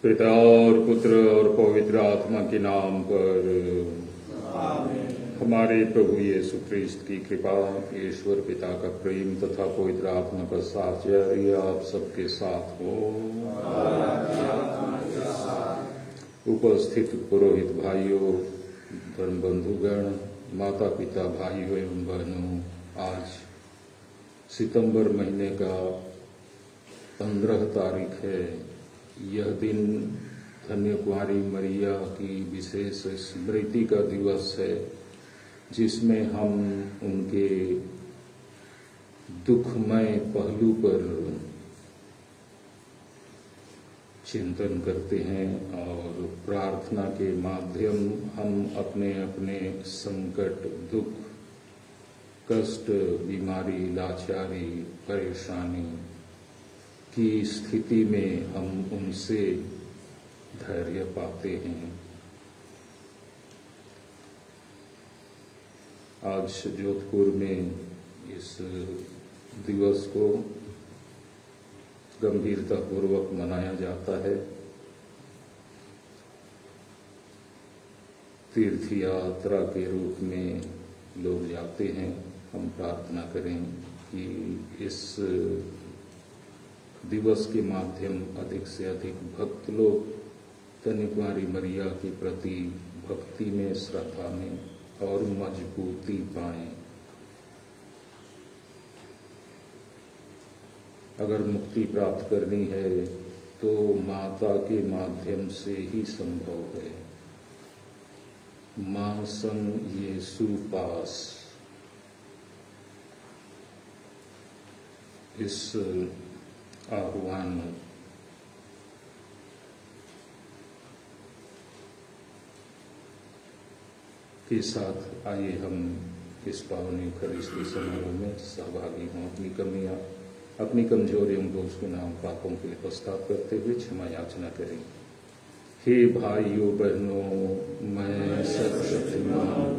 पिता और पुत्र और पवित्र आत्मा के नाम पर आमीन। हमारे प्रभु यीशु ख्रीस्त की कृपा, ईश्वर पिता का प्रेम तथा पवित्र आत्मा का साहचर्य आप सबके साथ हो। उपस्थित पुरोहित भाइयों, धर्म बंधुगण, माता पिता, भाइयों एवं बहनों, आज सितंबर महीने का 15 तारीख है। यह दिन धन्य कुंवारी मरिया की विशेष स्मृति का दिवस है, जिसमें हम उनके दुखमय पहलू पर चिंतन करते हैं और प्रार्थना के माध्यम हम अपने अपने संकट, दुख, कष्ट, बीमारी, लाचारी, परेशानी की स्थिति में हम उनसे धैर्य पाते हैं। आज जोधपुर में इस दिवस को गंभीरता पूर्वक मनाया जाता है। तीर्थ यात्रा के रूप में लोग जाते हैं। हम प्रार्थना करें कि इस दिवस के माध्यम अधिक से अधिक भक्त लोग धन्य कुंवारी मरिया के प्रति भक्ति में, श्रद्धा में और मजबूती पाएं। अगर मुक्ति प्राप्त करनी है तो माता के माध्यम से ही संभव है। मां संग यीशु पास, इस आह्वान के साथ आइए हम इस पावन यूखरिस्ती समारोह में सहभागी हों। अपनी कमियां, अपनी कमजोरियों को उसके नाम पापों के लिए प्रस्ताव करते हुए क्षमा याचना करें। हे भाइयों बहनों, मैं सर्वशक्तिमान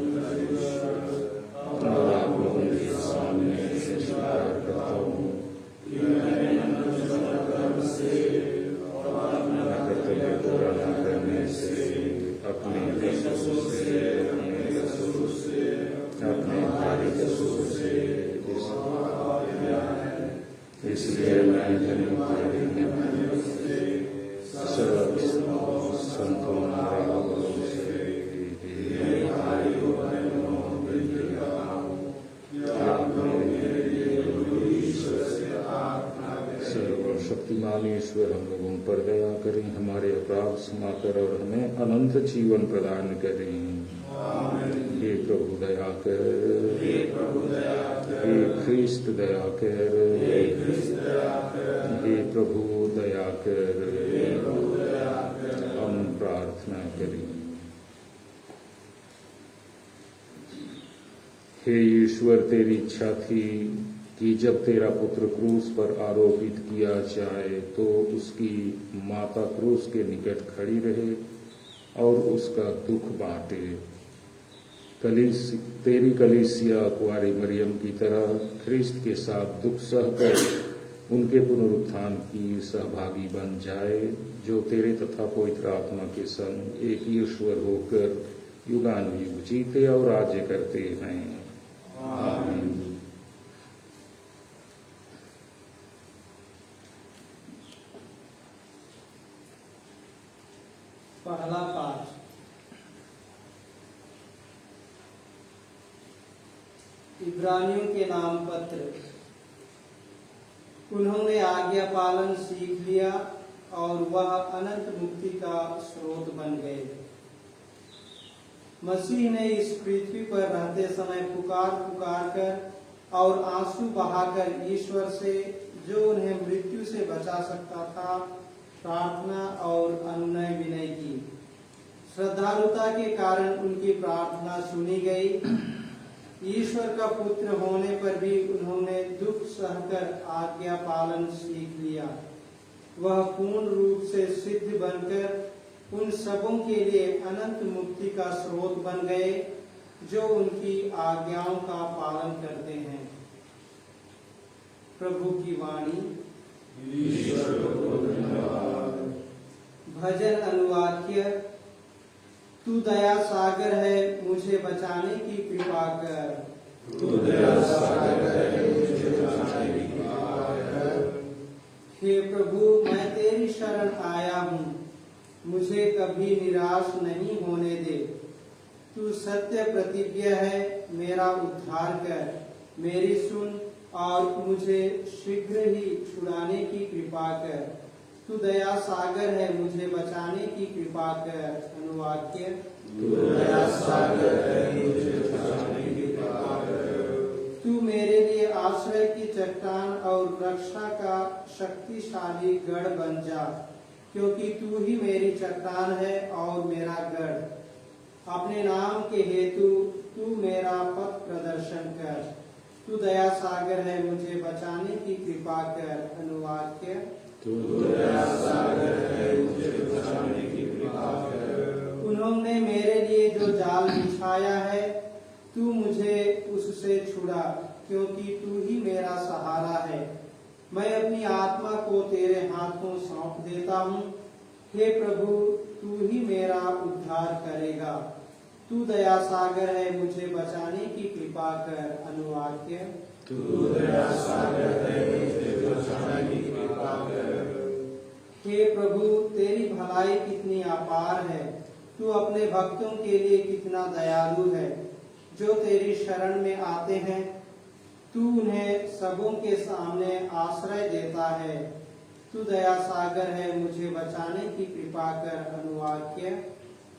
और आप लोगों के सामने स्वीकार करता हूँ कि मैंने कर्म से और अपना कर्तव्य पूरा न करने से, अपने कसूर से, अपने भारी कसूर से इसलिए मैं धन्य कुंवारी मरिया से सब संतों महाराजों से, हे भाइयों बहनों, आपने मेरे लिए ईश्वर से प्रार्थना करें। सर्वशक्तिमान ईश्वर हम लोगों पर दया करें, हमारे अपराध क्षमा कर और हमें अनंत जीवन प्रदान करें। हे प्रभु दया कर, हे प्रभु दया कर, हे ख्रीस्त दया कर, हे ख्रीस्त दया कर, हे प्रभु दया कर, हे प्रभु दया कर। हम प्रार्थना करें। हे ईश्वर, तेरी इच्छा थी कि जब तेरा पुत्र क्रूस पर आरोपित किया जाए तो उसकी माता क्रूस के निकट खड़ी रहे और उसका दुख बांटे। तेरी कलीसिया कुंवारी मरियम की तरह ख्रिस्त के साथ दुख सहकर उनके पुनरुत्थान की सहभागी बन जाए, जो तेरे तथा पवित्र आत्मा के संग एक ईश्वर होकर युगानुयुग जीते और राज्य करते हैं। आमीन। पहला पाठ। इब्रानियों के नाम पत्र। उन्होंने आज्ञा पालन सीख लिया और वह अनंत मुक्ति का स्रोत बन गए। मसीह ने इस पृथ्वी पर रहते समय पुकार पुकार कर और आंसू बहाकर ईश्वर से, जो उन्हें मृत्यु से बचा सकता था, प्रार्थना और अनुनय विनय की। श्रद्धालुता के कारण उनकी प्रार्थना सुनी गई। ईश्वर का पुत्र होने पर भी उन्होंने दुख सहकर आज्ञा पालन सीख लिया। वह पूर्ण रूप से सिद्ध बनकर उन सबों के लिए अनंत मुक्ति का स्रोत बन गए, जो उनकी आज्ञाओं का पालन करते हैं। प्रभु की वाणी। भजन अनुवाक्य। तू दया सागर है, मुझे बचाने की कृपा कर। तू दया सागर है, मुझे बचाने की कृपा कर। हे प्रभु, मैं तेरी शरण आया हूँ, मुझे कभी निराश नहीं होने दे। तू सत्य प्रतिज्ञा है, मेरा उद्धार कर। मेरी सुन और मुझे शीघ्र ही छुड़ाने की कृपा कर। तू दया सागर है, मुझे बचाने की कृपा कर। अनुवाक्य। तू दया सागर है, मुझे बचाने की कृपा कर। तू मेरे लिए आश्रय की चट्टान और रक्षा का शक्तिशाली गढ़ बन जा, क्योंकि तू ही मेरी चट्टान है और मेरा गढ़। अपने नाम के हेतु तू मेरा पथ प्रदर्शन कर। तू दया सागर है, मुझे बचाने की कृपा कर। अनुवाक्य। तू दया सागर है, मुझे बचाने की कृपा कर। उन्होंने मेरे लिए जो जाल बिछाया है, तू मुझे उससे छुड़ा, क्योंकि तू ही मेरा सहारा है। मैं अपनी आत्मा को तेरे हाथों सौंप देता हूँ। हे प्रभु, तू ही मेरा उद्धार करेगा। तू दया सागर है, मुझे बचाने की कृपा कर। अनुवाक्य। तू दया सागर है, मुझे बचाने की कृपा कर। हे प्रभु, तेरी भलाई कितनी अपार है। तू अपने भक्तों के लिए कितना दयालु है। जो तेरी शरण में आते हैं, तू उन्हें सबों के सामने आश्रय देता है। तू दया सागर है, मुझे बचाने की कृपा कर। अनुवाक्य।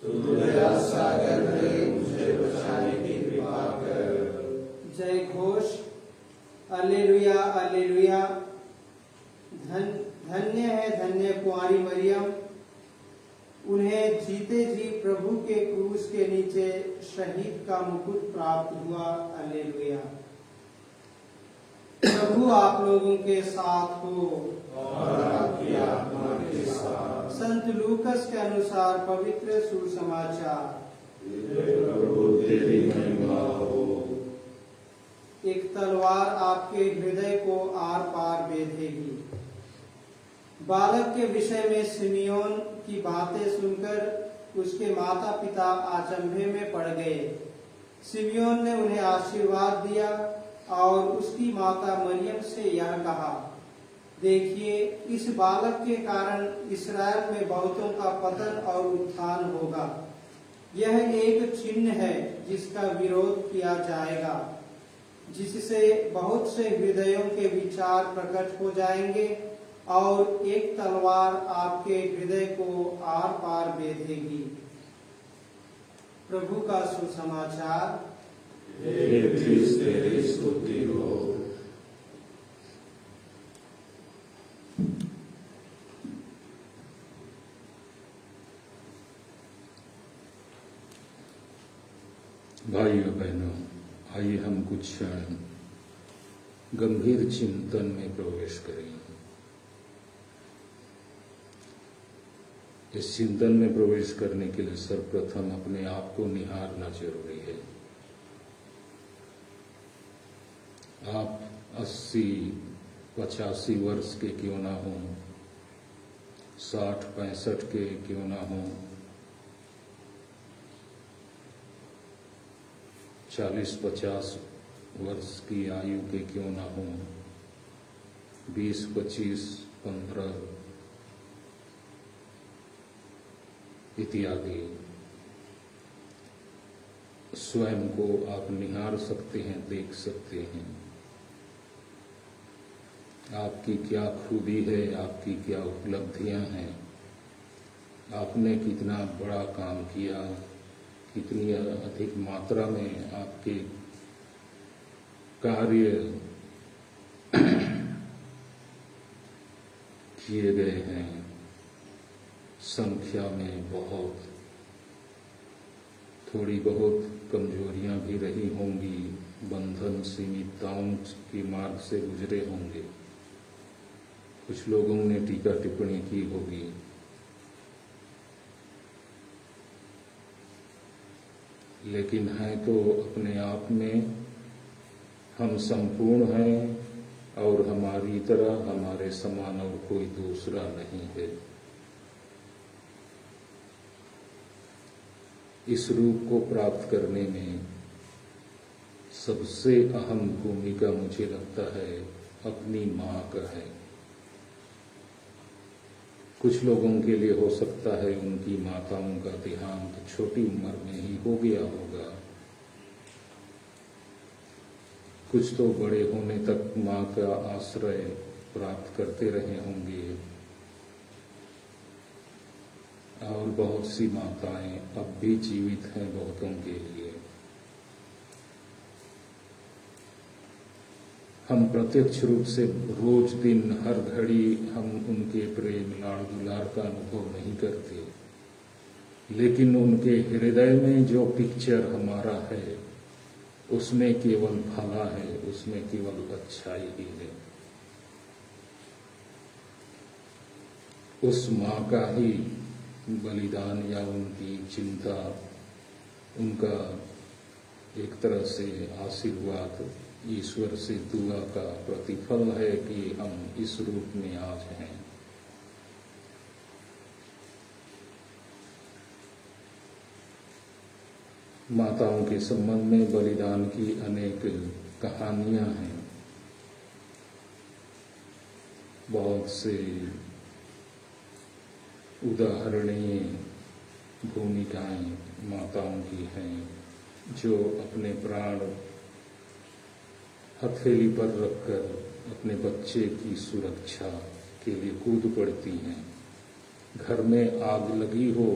तू दया सागर है, मुझे बचाने की कृपा कर। जय घोष। Alleluia, alleluia. धन्य है, धन्य कुंवारी मरियम। उन्हें जीते जी प्रभु के क्रूस के नीचे शहीद का मुकुट प्राप्त हुआ। अल्लेलुया। प्रभु आप लोगों के साथ हो और आपकी आत्मा के साथ। संत लूकस के अनुसार पवित्र सुसमाचार। प्रभु तेरी महिमा हो। एक तलवार आपके हृदय को आर पार बेधेगी। बालक के विषय में सिमियोन की बातें सुनकर उसके माता पिता अचंभे में पड़ गए। सिमियोन ने उन्हें आशीर्वाद दिया और उसकी माता मरियम से यह कहा, देखिए, इस बालक के कारण इस्राएल में बहुतों का पतन और उत्थान होगा। यह एक चिन्ह है जिसका विरोध किया जाएगा, जिससे बहुत से हृदयों के विचार प्रकट हो जाएंगे और एक तलवार आपके हृदय को आर पार बेधेगी। प्रभु का सुसमाचार। हे ख्रीस्त तेरी स्तुति हो। भाइयों बहनों, आइए हम कुछ क्षण गंभीर चिंतन में प्रवेश करें। इस चिंतन में प्रवेश करने के लिए सर्वप्रथम अपने आप को निहारना जरूरी है। आप 80-85 वर्ष के क्यों ना हो, 60-65 के क्यों ना हो, 40-50 वर्ष की आयु के क्यों ना हो, 20-25-15 इत्यादि, स्वयं को आप निहार सकते हैं, देख सकते हैं। आपकी क्या खूबी है, आपकी क्या उपलब्धियां हैं, आपने कितना बड़ा काम किया, कितनी अधिक मात्रा में आपके कार्य किए गए हैं। संख्या में बहुत, थोड़ी बहुत कमजोरियां भी रही होंगी, बंधन सीमितताओं के मार्ग से गुजरे होंगे, कुछ लोगों ने टीका टिप्पणी की होगी, लेकिन है तो अपने आप में हम संपूर्ण हैं और हमारी तरह, हमारे समान और कोई दूसरा नहीं है। इस रूप को प्राप्त करने में सबसे अहम भूमिका मुझे लगता है अपनी माँ का है। कुछ लोगों के लिए हो सकता है उनकी माताओं का देहांत छोटी उम्र में ही हो गया होगा, कुछ तो बड़े होने तक माँ का आश्रय प्राप्त करते रहे होंगे, और बहुत सी माताएं अब भी जीवित हैं बहुतों के लिए। हम प्रत्यक्ष रूप से रोज दिन हर घड़ी हम उनके प्रेम लाड़ दुलार का अनुभव नहीं करते, लेकिन उनके हृदय में जो पिक्चर हमारा है उसमें केवल भला है, उसमें केवल अच्छाई ही है। उस माँ का ही बलिदान या उनकी चिंता, उनका एक तरह से आशीर्वाद, ईश्वर से दुआ का प्रतिफल है कि हम इस रूप में आज हैं। माताओं के संबंध में बलिदान की अनेक कहानियां हैं, बहुत से उदाहरणीय भूमिकाएं माताओं की हैं जो अपने प्राण हथेली पर रखकर अपने बच्चे की सुरक्षा के लिए कूद पड़ती हैं। घर में आग लगी हो,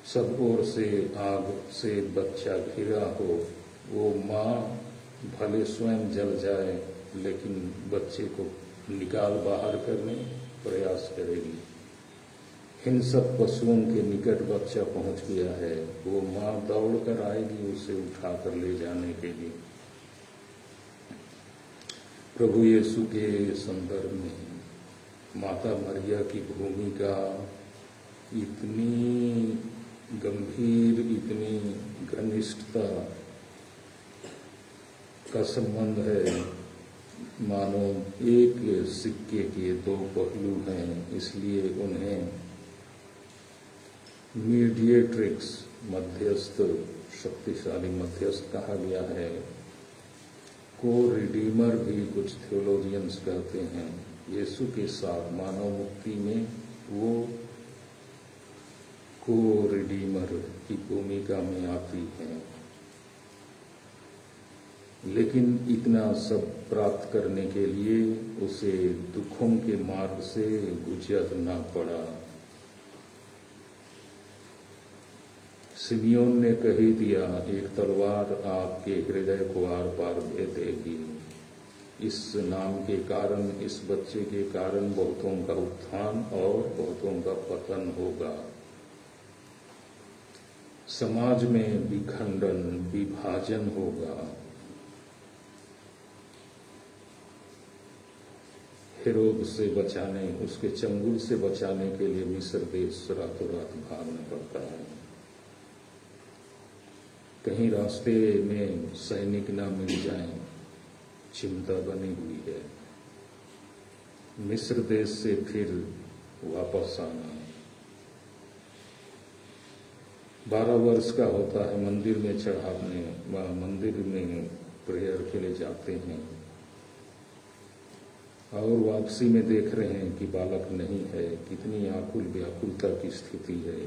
सब ओर से आग से बच्चा घिरा हो, वो माँ भले स्वयं जल जाए लेकिन बच्चे को निकाल बाहर करने प्रयास करेगी। हिंसक पशुओं के निकट बच्चा पहुंच गया है, वो माँ दौड़ कर आएगी उसे उठाकर ले जाने के लिए। प्रभु यीशु के संदर्भ में माता मरिया की भूमिका इतनी गंभीर, इतनी घनिष्ठता का संबंध है, मानो एक सिक्के के दो पहलू हैं। इसलिए उन्हें मीडिएट्रिक्स, मध्यस्थ, शक्तिशाली मध्यस्थ कहा गया है। को रिडीमर भी कुछ थियोलॉजियंस कहते हैं। यीशु के साथ मानव मुक्ति में वो को रिडीमर की भूमिका में आती है, लेकिन इतना सब प्राप्त करने के लिए उसे दुखों के मार्ग से गुजरना पड़ा। सिमियोन ने कह ही दिया, एक तलवार आपके हृदय को आर पार दे देगी। इस नाम के कारण, इस बच्चे के कारण बहुतों का उत्थान और बहुतों का पतन होगा। समाज में विखंडन, विभाजन होगा। हेरोद से बचाने, उसके चंगुल से बचाने के लिए मिस्र देश रातों रात भागना पड़ता है। कहीं रास्ते में सैनिक ना मिल जाएं, चिंता बनी हुई है। मिस्र देश से फिर वापस आना। 12 वर्ष का होता है, मंदिर में चढ़ाने, मंदिर में प्रेयर के लिए जाते हैं और वापसी में देख रहे हैं कि बालक नहीं है। कितनी आकुल व्याकुलता की स्थिति है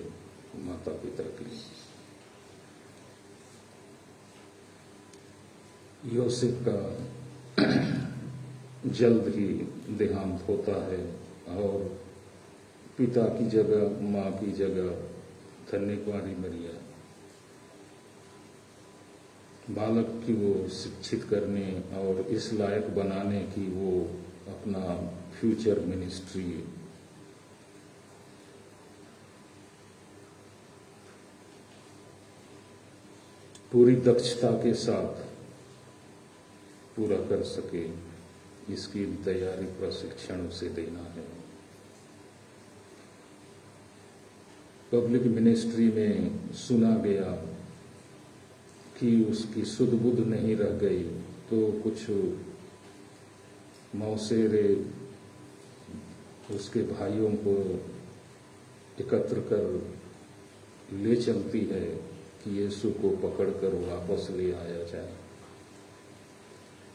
माता पिता की। यूसुफ का जल्द ही देहांत होता है और पिता की जगह, माँ की जगह धन्य कुंवारी मरिया बालक की वो शिक्षित करने और इस लायक बनाने की वो अपना फ्यूचर मिनिस्ट्री पूरी दक्षता के साथ पूरा कर सके, इसकी तैयारी प्रशिक्षण उसे देना है। पब्लिक मिनिस्ट्री में सुना गया कि उसकी सुध बुध नहीं रह गई तो कुछ मौसेरे उसके भाइयों को एकत्र कर ले चलती है कि यीशु को पकड़कर वापस ले आया जाए।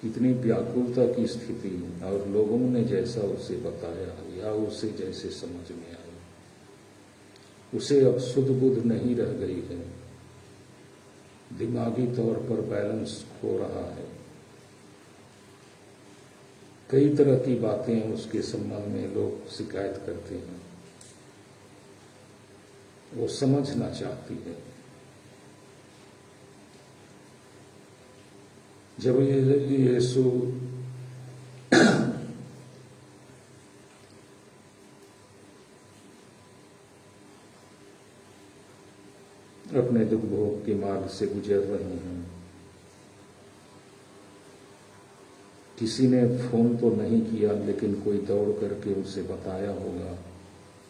कितनी व्याकुलता की स्थिति, और लोगों ने जैसा उसे बताया या उसे जैसे समझ में आई, उसे अब सुध बुध नहीं रह गई है, दिमागी तौर पर बैलेंस खो रहा है। कई तरह की बातें उसके संबंध में लोग शिकायत करते हैं, वो समझना चाहती है। जब यीशु अपने दुख भोग के मार्ग से गुजर रहे हैं, किसी ने फोन तो नहीं किया, लेकिन कोई दौड़ करके उसे बताया होगा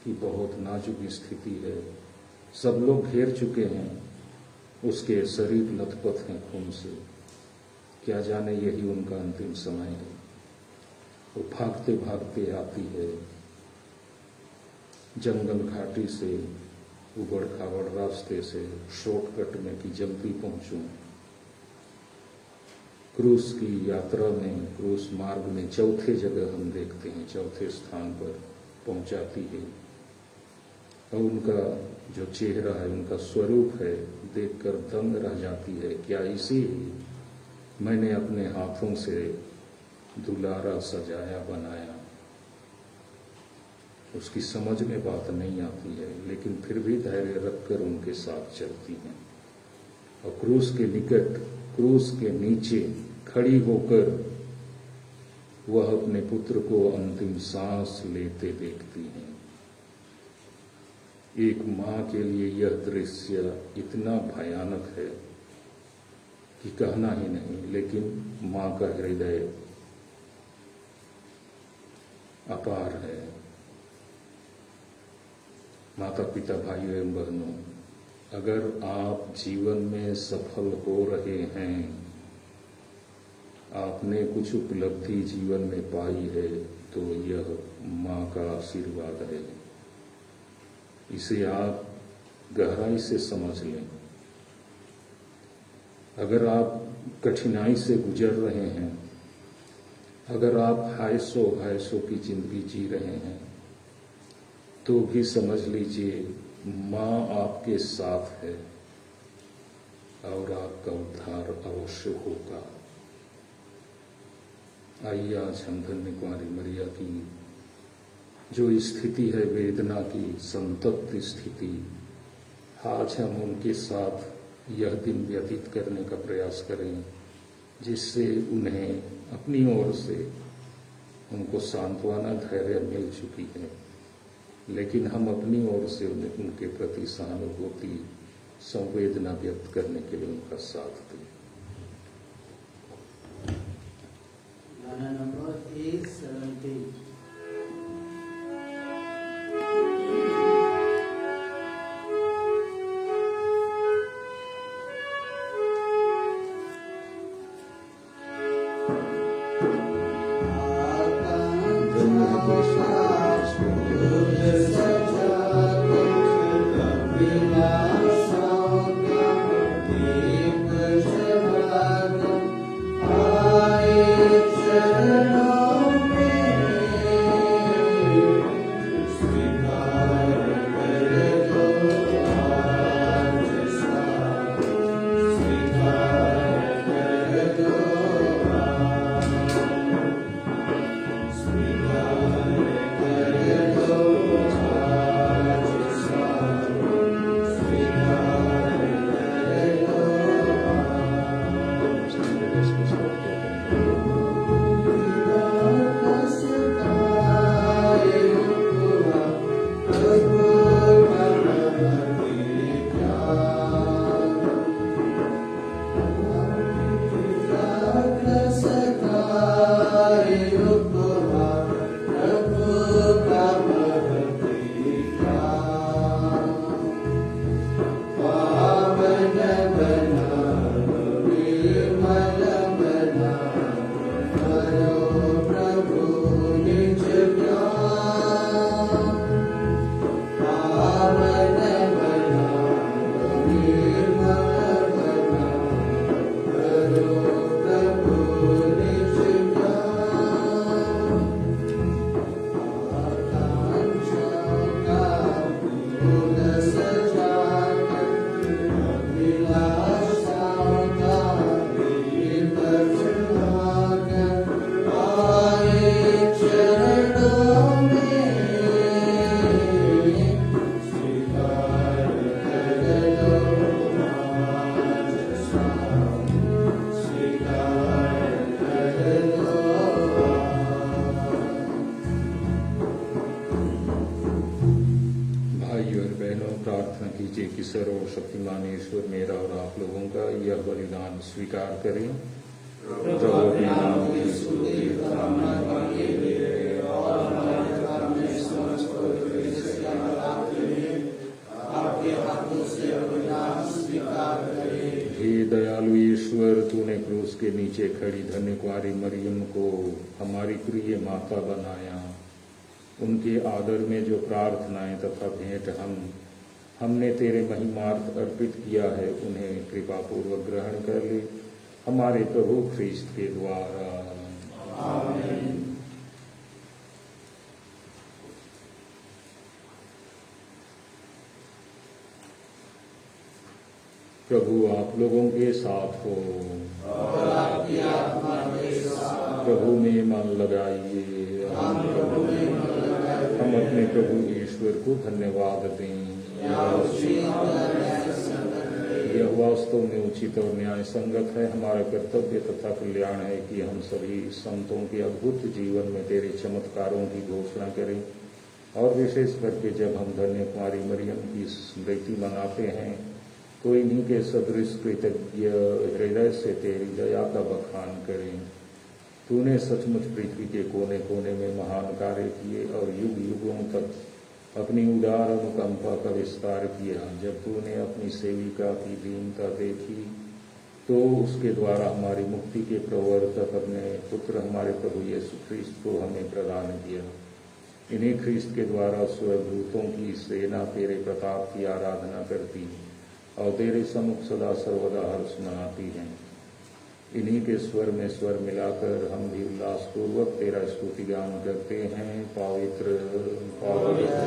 कि बहुत नाजुक स्थिति है, सब लोग घेर चुके हैं, उसके शरीर लथपथ हैं खून से, क्या जाने यही उनका अंतिम समय है। वो भागते भागते आती है, जंगल घाटी से, उबड़ खाबड़ रास्ते से, शॉर्टकट में कि जल्दी पहुंचूं। क्रूस की यात्रा में, क्रूस मार्ग में चौथे जगह हम देखते हैं, चौथे स्थान पर पहुंचाती है, और उनका जो चेहरा है, उनका स्वरूप है, देखकर दंग रह जाती है। क्या इसी मैंने अपने हाथों से दुलारा सजाया बनाया। उसकी समझ में बात नहीं आती है, लेकिन फिर भी धैर्य रखकर उनके साथ चलती हैं, और क्रूस के निकट, क्रूस के नीचे खड़ी होकर वह अपने पुत्र को अंतिम सांस लेते देखती हैं। एक मां के लिए यह दृश्य इतना भयानक है कि कहना ही नहीं, लेकिन मां का हृदय अपार है। माता पिता, भाइयों एवं बहनों, अगर आप जीवन में सफल हो रहे हैं, आपने कुछ उपलब्धि जीवन में पाई है, तो यह मां का आशीर्वाद है। इसे आप गहराई से समझ लें। अगर आप कठिनाई से गुजर रहे हैं, अगर आप हायसो की जिंदगी जी रहे हैं, तो भी समझ लीजिए मां आपके साथ है और आपका उद्धार अवश्य होगा। आइए आज हम धन्य कुमारी मरिया की जो स्थिति है, वेदना की संतप्त स्थिति, आज हम उनके साथ यह दिन व्यतीत करने का प्रयास करें, जिससे उन्हें अपनी ओर से उनको सांत्वना, धैर्य मिल चुकी है, लेकिन हम अपनी ओर से उन्हें उनके प्रति सहानुभूति, संवेदना व्यक्त करने के लिए उनका साथ दें। गाना नंबर 870। Thank you. प्रार्थना कीजिए कि सर्वशक्तिमान ईश्वर मेरा और आप लोगों का यह बलिदान स्वीकार करें। प्रभु अपने नाम की स्तुति तथा महिमा के लिए और हमारे धर्म में समस्त पवित्र से आपके हाथों से बलिदान स्वीकार करें। हे दयालु ईश्वर, तूने क्रूस के नीचे खड़ी धन्य कुंवारी मरियम को हमारी प्रिय माता बनाया। उनके आदर में जो प्रार्थनाएं तथा भेंट हमने तेरे महिमार्थ अर्पित किया है, उन्हें कृपा पूर्वक ग्रहण कर ले, हमारे प्रभु ख्रीस्त के द्वारा। आमीन। प्रभु आप लोगों के साथ हो और आपकी आत्मा के साथ। प्रभु में मन लगाइए। हम अपने प्रभु ईश्वर को धन्यवाद दें। यह वास्तव में उचित और न्याय संगत है। हमारा कर्तव्य तथा कल्याण है कि हम सभी संतों के अद्भुत जीवन में तेरे चमत्कारों की घोषणा करें, और विशेष करके जब हम धन्य कुंवारी मरियम की स्मृति मनाते हैं तो इन्हीं के सदृश कृतज्ञ हृदय से तेरी दया का बखान करें। तूने सचमुच पृथ्वी के कोने कोने में महान कार्य किए और युग युगों तक अपनी उदार अनुकंपा का विस्तार किया। जब तूने अपनी सेविका की दीनता देखी तो उसके द्वारा हमारी मुक्ति के प्रवर्तक अपने पुत्र हमारे प्रभु यीशु ख्रीस्त को हमें प्रदान किया। इन्हीं ख्रीस्त के द्वारा स्वर्गदूतों की सेना तेरे प्रताप की आराधना करती और तेरे सम्मुख सदा सर्वदा हर्ष मनाती है। इन्हीं के स्वर में स्वर मिलाकर हम भी उल्लास पूर्वक तेरा स्तुति गान करते हैं। पवित्र पवित्र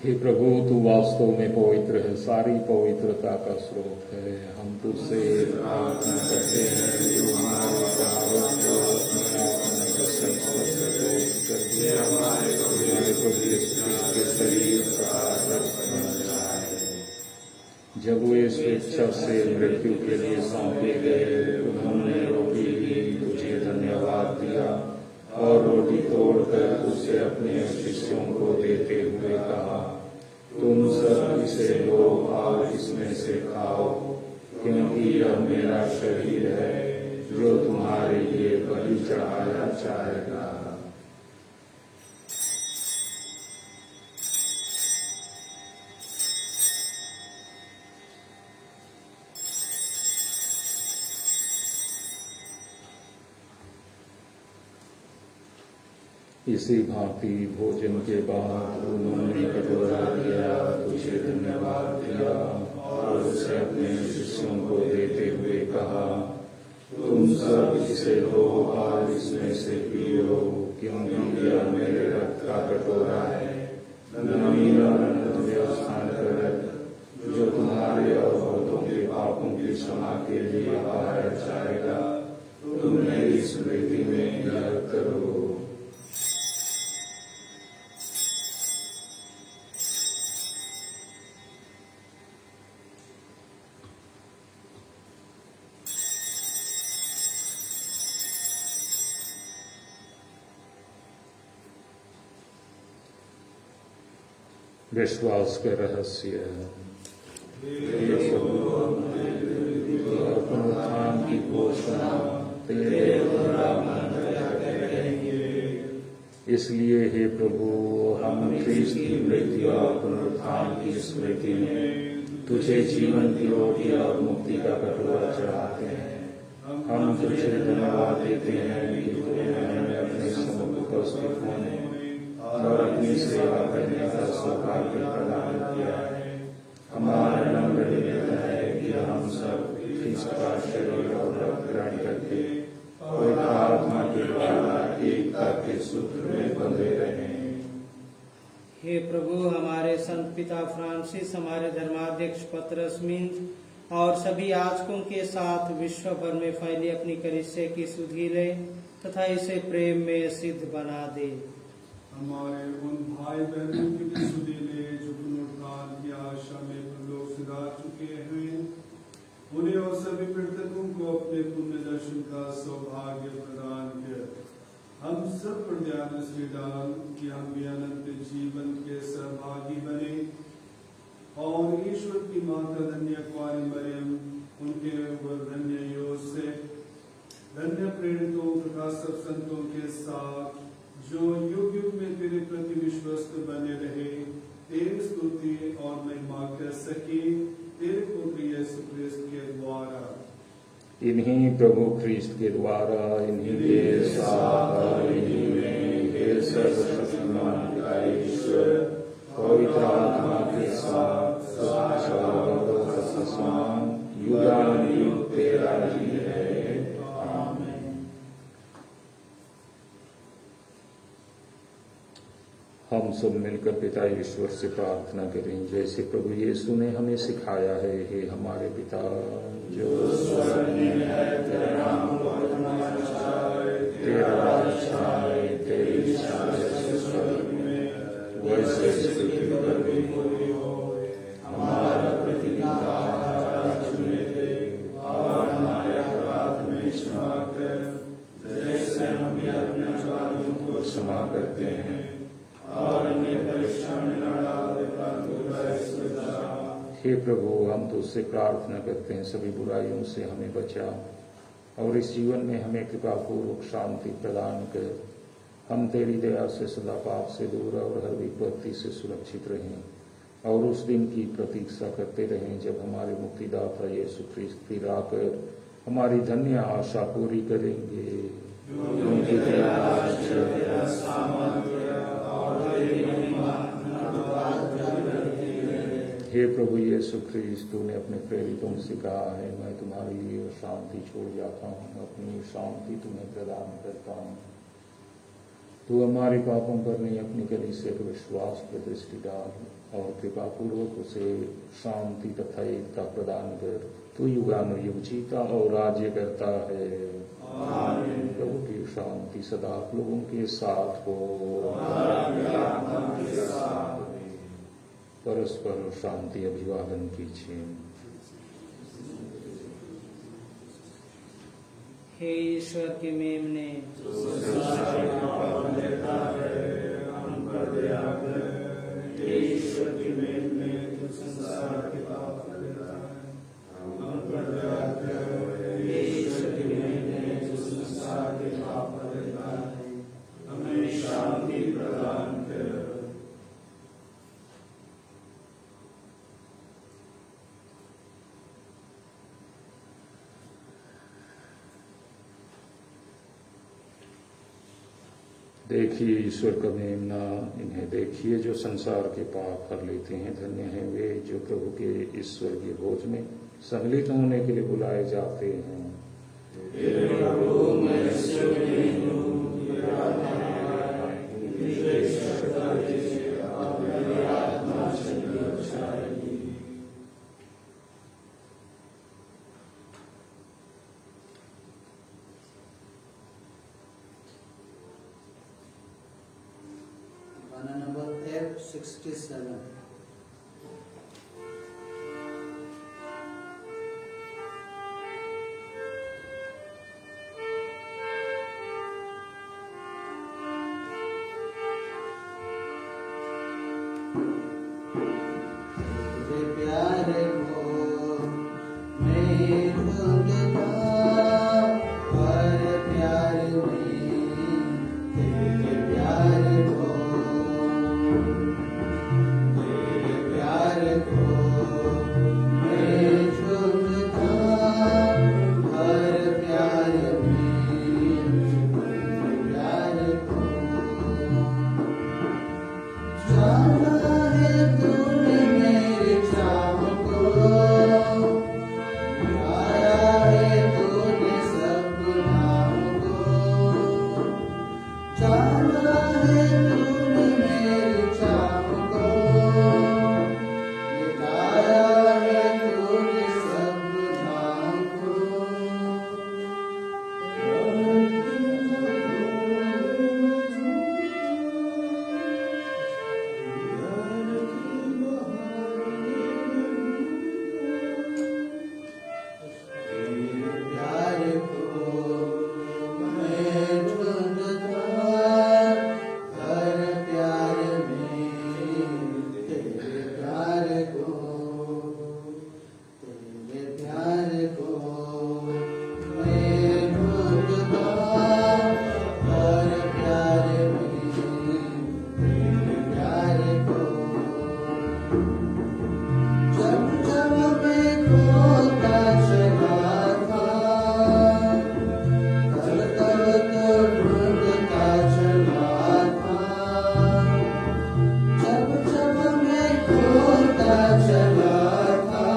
हे प्रभु, तू वास्तव में पवित्र है, सारी पवित्रता का स्रोत है। हम तुझसे प्रार्थना करते हैं जो हमारे पापों को अपने आत्मा का संस्पर्श करके हमारे प्रभु यीशु ख्रीस्त के शरीर का रक्त बन जाए। जब वे स्वेच्छा से मृत्यु के लिए सौंपे गए, उन्होंने रोटी ली, तुझे धन्यवाद दिया और रोटी तोड़कर उसे अपने शिष्यों को देते हुए कहा, तुम सब इसे लो और इसमें से खाओ, क्योंकि यह मेरा शरीर है जो तुम्हारे लिए बलि चढ़ाया जाएगा। इसी भांति भोजन के बाद उन्होंने कटोरा लिया, तुझे धन्यवाद दिया और उसे अपने शिष्यों को देते हुए कहा, तुम सब इसे लो और इसमें से पियो, क्योंकि यह मेरे रक्त का कटोरा है, नवीन और अनंत व्यवस्था कर जो तुम्हारे और बहुतों के पापों की क्षमा के लिए बहाया जाएगा। तुम मेरी स्मृति में यह करो। विश्वास के रहस्य। पुनरुत्थान की घोषणा तेरे इसलिए हे प्रभु, हम ख्रीस्त की मृत्यु और पुनरुत्थान की स्मृति में तुझे जीवन की रोटी और मुक्ति का कटोरा चढ़ाते हैं। हम तुझे धन्यवाद देते हैं कि तूने हमें अपने सम्मुख उपस्थित होने और अपनी सेवा करने का सौभाग्य प्रदान किया है। हमारा नम्र निवेदन है कि हम सब ख्रीस्त का शरीर और रक्त ग्रहण करके पवित्र आत्मा के द्वारा एकता के सूत्र में बंधे रहें। हे प्रभु, हमारे संत पिता फ्रांसिस, हमारे धर्माध्यक्ष पतरसमीन और सभी याजकों के साथ विश्व भर में फैली अपनी कलीसिया की सुधि ले तथा इसे प्रेम में सिद्ध बना दे। हमारे उन भाई बहनों की भी सुधि ले जो पुनरुत्थान की आशा में लोग सिधा चुके हैं। उन्हें और सभी मृतकों को अपने पुण्य दर्शन का सौभाग्य प्रदान कर हम सब पर ध्यान से डाल कि हम भी अनंत जीवन के सहभागी बने और ईश्वर की माता धन्य कुंवारी मरियम, उनके धन्य योसेफ, धन्य प्रेरितों तथा सब संतों के साथ जो युग युग में तेरे प्रति विश्वस्त बने रहे, तेरी स्तुति और महिमा कर सके तेरे पुत्र यीशु ख्रिस्त के द्वारा। इन्हीं प्रभु ख्रीस्त के द्वारा, इन्हीं के साथ और इन्हीं में हे सर्वशक्तिमान पिता ईश्वर, पवित्र आत्मा के साथ समान युगानुयुग तेरा ही है। आमीन। हम सब मिलकर पिता ईश्वर से प्रार्थना करें जैसे प्रभु यीशु ने हमें सिखाया है। हे हमारे पिता जो स्वर्ग में है, तेरा नाम पवित्र जाए, तेरा राज्य आए, तेरी इच्छा जैसे स्वर्ग में वैसे पृथ्वी पर भी पूरी हो। हमारा प्रतिदिन का आहार आज हमें दे और हमारे अपराध में क्षमा कर, जैसे हम भी अपने अपराधियों को क्षमा करते हैं, और हमें परीक्षा में न डाल परंतु बुराई से बचा। हे प्रभु, हम तुझसे प्रार्थना करते हैं सभी बुराइयों से हमें बचा और इस जीवन में हमें कृपा पूर्वक शांति प्रदान कर। हम तेरी दया से सदा पाप से दूर और हर विपत्ति से सुरक्षित रहें और उस दिन की प्रतीक्षा करते रहें जब हमारे मुक्तिदाता यीशु ख्रीस्त फिर आकर हमारी धन्य आशा पूरी करेंगे। उनकी तेरा राज्य, तेरा सामर्थ्य और तेरी महिमा हे प्रभु यीशु ख्रीस्त, तूने अपने प्रेरितों से कहा है, मैं तुम्हारे लिए शांति छोड़ जाता हूँ, अपनी शांति तुम्हें प्रदान करता हूँ। तू हमारे पापों पर नहीं अपनी कलीसिया के विश्वास पर दृष्टि डाल और कृपा पूर्वक उसे शांति तथा एकता प्रदान कर। तू युगानुयुग जीता और राज्य करता है। आमीन। प्रभु की शांति सदा आप लोगों के साथ हो। परस्पर शांति अभिवादन कीजिए। हे ईश्वर के मेमने, ईश्वर की मेमने संसार के पाप लेता है, हम पर दया कर। ईश्वर की मेमने जो संसार के पाप लेता है, हमें शांति प्रदान कर। देखिए ईश्वर का मेमना, इन्हें देखिए जो संसार के पाप कर लेते हैं। धन्य हैं वे जो प्रभु के ईश्वर की भोज में सम्मिलित होने के लिए बुलाए जाते हैं। Number F67. प्यारे को मैं ढूंढता पर प्यार में तेरे प्यार को मैं ढूंढता पर प्यार में तेरे प्यार को जाना है तूने जब जब मैं खोता चला था, तब तब तो ढूंढता चला था। जब जब मैं खोता चला था,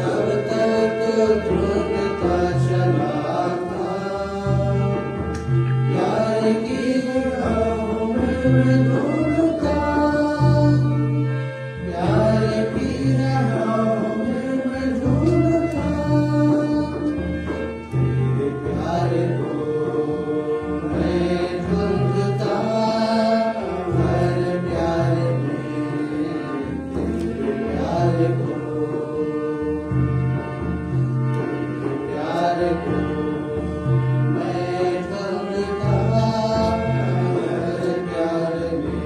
तब तब तो ढूंढता चला था। प्यार की राहों में मैं ढूंढता, प्यार की राहों में मैं ढूंढता। तेरे प्यार को मैं ढूंढता, हर प्यार में तेरे प्यार को, तेरे प्यार को मैं ढूंढता, हर प्यार में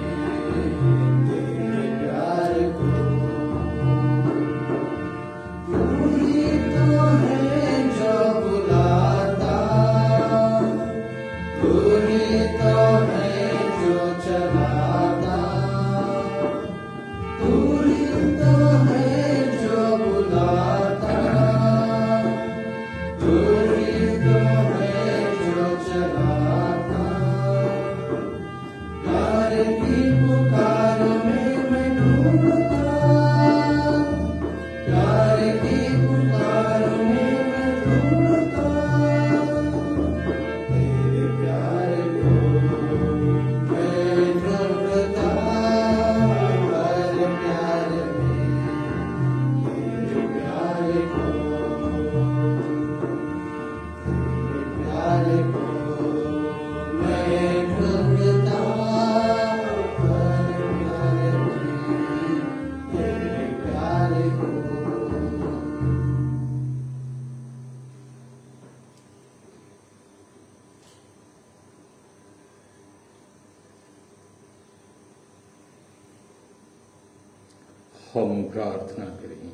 तेरे प्यार को। तू ही तो है जो बुलाता, तू ही तो है जो चलाता, तू ही तो है जो बुलाता, तू ही तो है जो चलाता। प्यार की पुकार में मैं ढूंढता, प्यार की पुकार में मैं ढूंढता। तेरे प्यार को मैं ढूंढता, हर प्यार में तेरे प्यार को, तेरे प्यार को मैं ढूंढता, हर प्यार में तेरे प्यार को। हम प्रार्थना करें।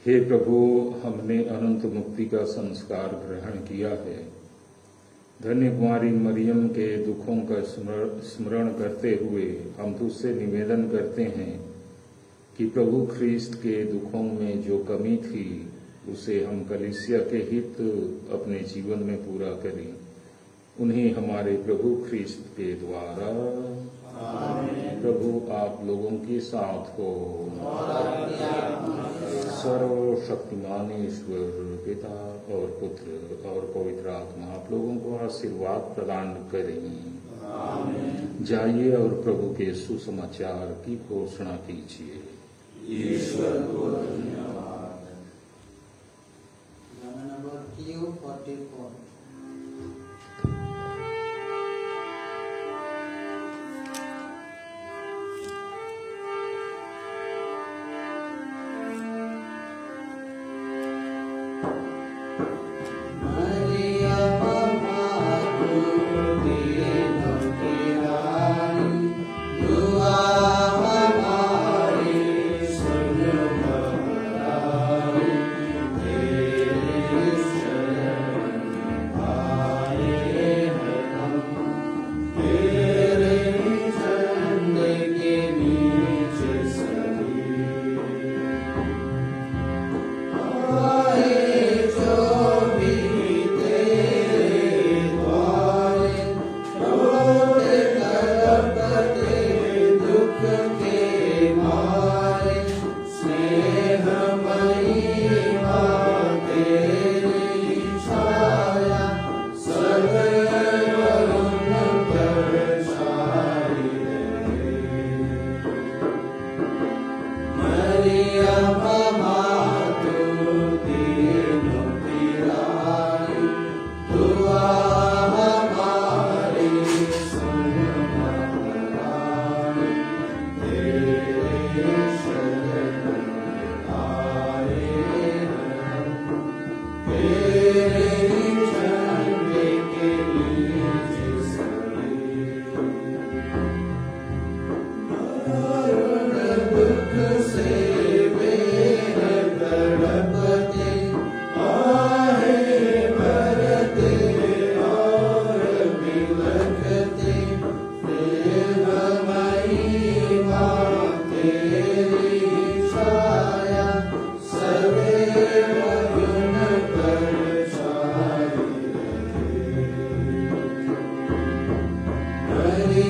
हे प्रभु, हमने अनंत मुक्ति का संस्कार ग्रहण किया है। धन्य कुमारी मरियम के दुखों का स्मरण करते हुए हम तुझसे निवेदन करते हैं कि प्रभु ख्रीस्त के दुखों में जो कमी थी उसे हम कलीसिया के हित अपने जीवन में पूरा करें। उन्हें हमारे प्रभु ख्रीस्त के द्वारा। प्रभु आप लोगों के साथ हो। सर्वशक्तिमान ईश्वर पिता और पुत्र और पवित्र आत्मा आप लोगों को आशीर्वाद प्रदान करें। जाइए और प्रभु के सुसमाचार की घोषणा कीजिए। ईश्वर को धन्यवाद। गाना नंबर Q44। सुन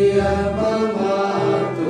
नियममातु